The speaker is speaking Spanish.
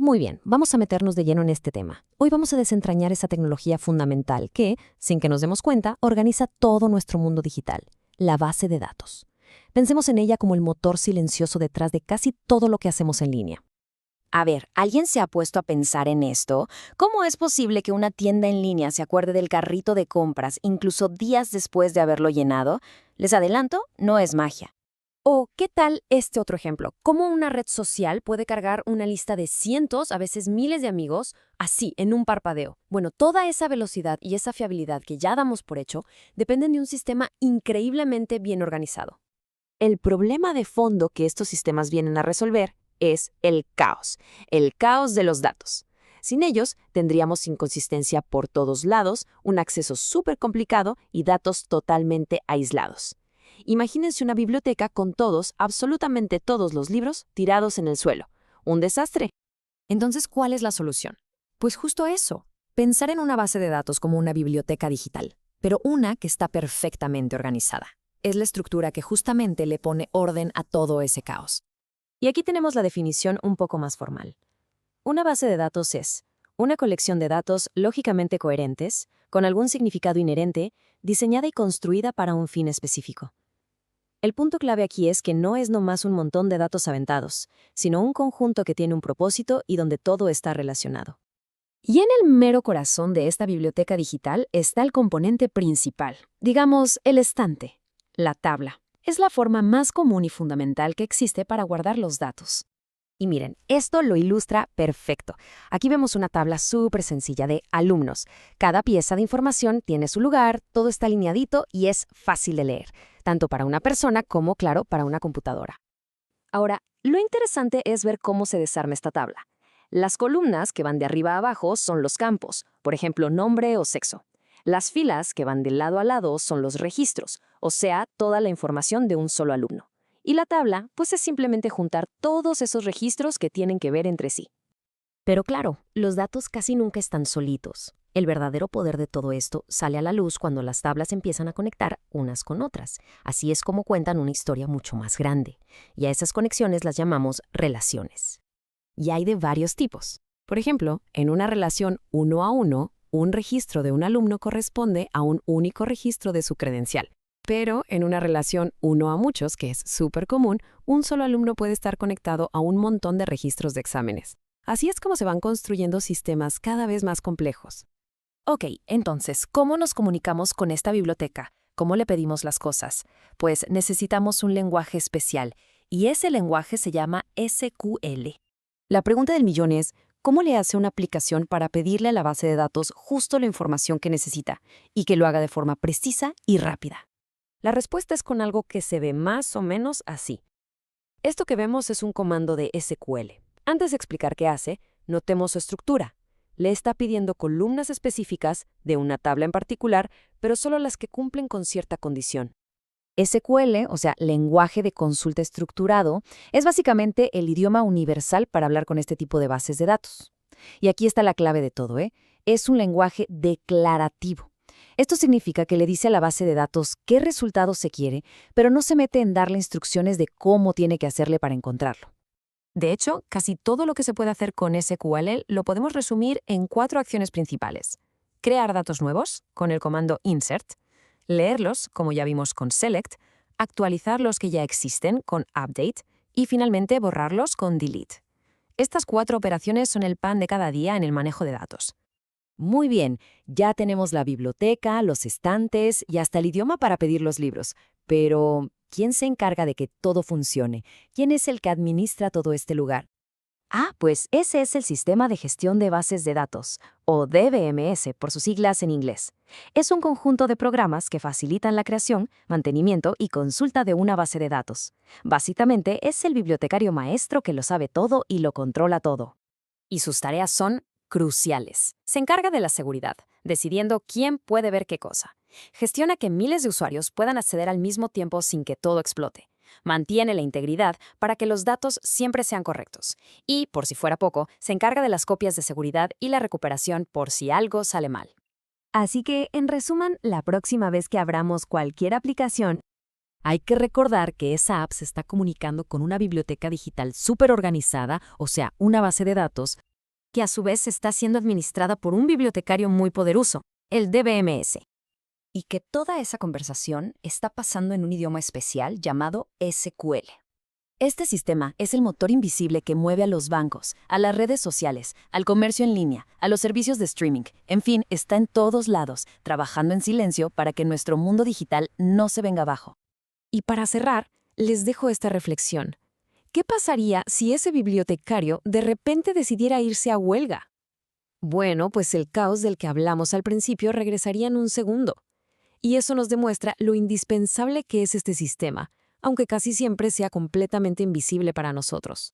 Muy bien, vamos a meternos de lleno en este tema. Hoy vamos a desentrañar esa tecnología fundamental que, sin que nos demos cuenta, organiza todo nuestro mundo digital, la base de datos. Pensemos en ella como el motor silencioso detrás de casi todo lo que hacemos en línea. A ver, ¿alguien se ha puesto a pensar en esto? ¿Cómo es posible que una tienda en línea se acuerde del carrito de compras incluso días después de haberlo llenado? Les adelanto, no es magia. O, ¿qué tal este otro ejemplo? ¿Cómo una red social puede cargar una lista de cientos, a veces miles de amigos, así, en un parpadeo? Bueno, toda esa velocidad y esa fiabilidad que ya damos por hecho dependen de un sistema increíblemente bien organizado. El problema de fondo que estos sistemas vienen a resolver es el caos de los datos. Sin ellos, tendríamos inconsistencia por todos lados, un acceso súper complicado y datos totalmente aislados. Imagínense una biblioteca con absolutamente todos los libros tirados en el suelo. Un desastre. Entonces, ¿cuál es la solución? Pues justo eso, pensar en una base de datos como una biblioteca digital, pero una que está perfectamente organizada. Es la estructura que justamente le pone orden a todo ese caos. Y aquí tenemos la definición un poco más formal. Una base de datos es una colección de datos lógicamente coherentes, con algún significado inherente, diseñada y construida para un fin específico. El punto clave aquí es que no es nomás un montón de datos aventados, sino un conjunto que tiene un propósito y donde todo está relacionado. Y en el mero corazón de esta biblioteca digital está el componente principal, digamos, el estante, la tabla. Es la forma más común y fundamental que existe para guardar los datos. Y miren, esto lo ilustra perfecto. Aquí vemos una tabla súper sencilla de alumnos. Cada pieza de información tiene su lugar, todo está alineadito y es fácil de leer, tanto para una persona como, claro, para una computadora. Ahora, lo interesante es ver cómo se desarma esta tabla. Las columnas que van de arriba a abajo son los campos, por ejemplo, nombre o sexo. Las filas que van de lado a lado son los registros, o sea, toda la información de un solo alumno. Y la tabla, pues es simplemente juntar todos esos registros que tienen que ver entre sí. Pero claro, los datos casi nunca están solitos. El verdadero poder de todo esto sale a la luz cuando las tablas empiezan a conectar unas con otras. Así es como cuentan una historia mucho más grande. Y a esas conexiones las llamamos relaciones. Y hay de varios tipos. Por ejemplo, en una relación uno a uno, un registro de un alumno corresponde a un único registro de su credencial. Pero en una relación uno a muchos, que es súper común, un solo alumno puede estar conectado a un montón de registros de exámenes. Así es como se van construyendo sistemas cada vez más complejos. Ok, entonces, ¿cómo nos comunicamos con esta biblioteca? ¿Cómo le pedimos las cosas? Pues necesitamos un lenguaje especial, y ese lenguaje se llama SQL. La pregunta del millón es, ¿cómo le hace una aplicación para pedirle a la base de datos justo la información que necesita y que lo haga de forma precisa y rápida? La respuesta es con algo que se ve más o menos así. Esto que vemos es un comando de SQL. Antes de explicar qué hace, notemos su estructura. Le está pidiendo columnas específicas de una tabla en particular, pero solo las que cumplen con cierta condición. SQL, o sea, lenguaje de consulta estructurado, es básicamente el idioma universal para hablar con este tipo de bases de datos. Y aquí está la clave de todo, ¿eh? Es un lenguaje declarativo. Esto significa que le dice a la base de datos qué resultados se quiere, pero no se mete en darle instrucciones de cómo tiene que hacerle para encontrarlo. De hecho, casi todo lo que se puede hacer con SQL lo podemos resumir en 4 acciones principales. Crear datos nuevos, con el comando insert, leerlos, como ya vimos con select, actualizar los que ya existen, con update, y finalmente borrarlos con delete. Estas 4 operaciones son el pan de cada día en el manejo de datos. Muy bien, ya tenemos la biblioteca, los estantes y hasta el idioma para pedir los libros. Pero, ¿quién se encarga de que todo funcione? ¿Quién es el que administra todo este lugar? Pues ese es el Sistema de Gestión de Bases de Datos, o DBMS por sus siglas en inglés. Es un conjunto de programas que facilitan la creación, mantenimiento y consulta de una base de datos. Básicamente, es el bibliotecario maestro que lo sabe todo y lo controla todo. Y sus tareas son cruciales. Se encarga de la seguridad, decidiendo quién puede ver qué cosa. Gestiona que miles de usuarios puedan acceder al mismo tiempo sin que todo explote. Mantiene la integridad para que los datos siempre sean correctos. Y, por si fuera poco, se encarga de las copias de seguridad y la recuperación por si algo sale mal. Así que, en resumen, la próxima vez que abramos cualquier aplicación, hay que recordar que esa app se está comunicando con una biblioteca digital súper organizada, o sea, una base de datos, que a su vez está siendo administrada por un bibliotecario muy poderoso, el DBMS. Y que toda esa conversación está pasando en un idioma especial llamado SQL. Este sistema es el motor invisible que mueve a los bancos, a las redes sociales, al comercio en línea, a los servicios de streaming. En fin, está en todos lados, trabajando en silencio para que nuestro mundo digital no se venga abajo. Y para cerrar, les dejo esta reflexión. ¿Qué pasaría si ese bibliotecario de repente decidiera irse a huelga? Bueno, pues el caos del que hablamos al principio regresaría en un segundo. Y eso nos demuestra lo indispensable que es este sistema, aunque casi siempre sea completamente invisible para nosotros.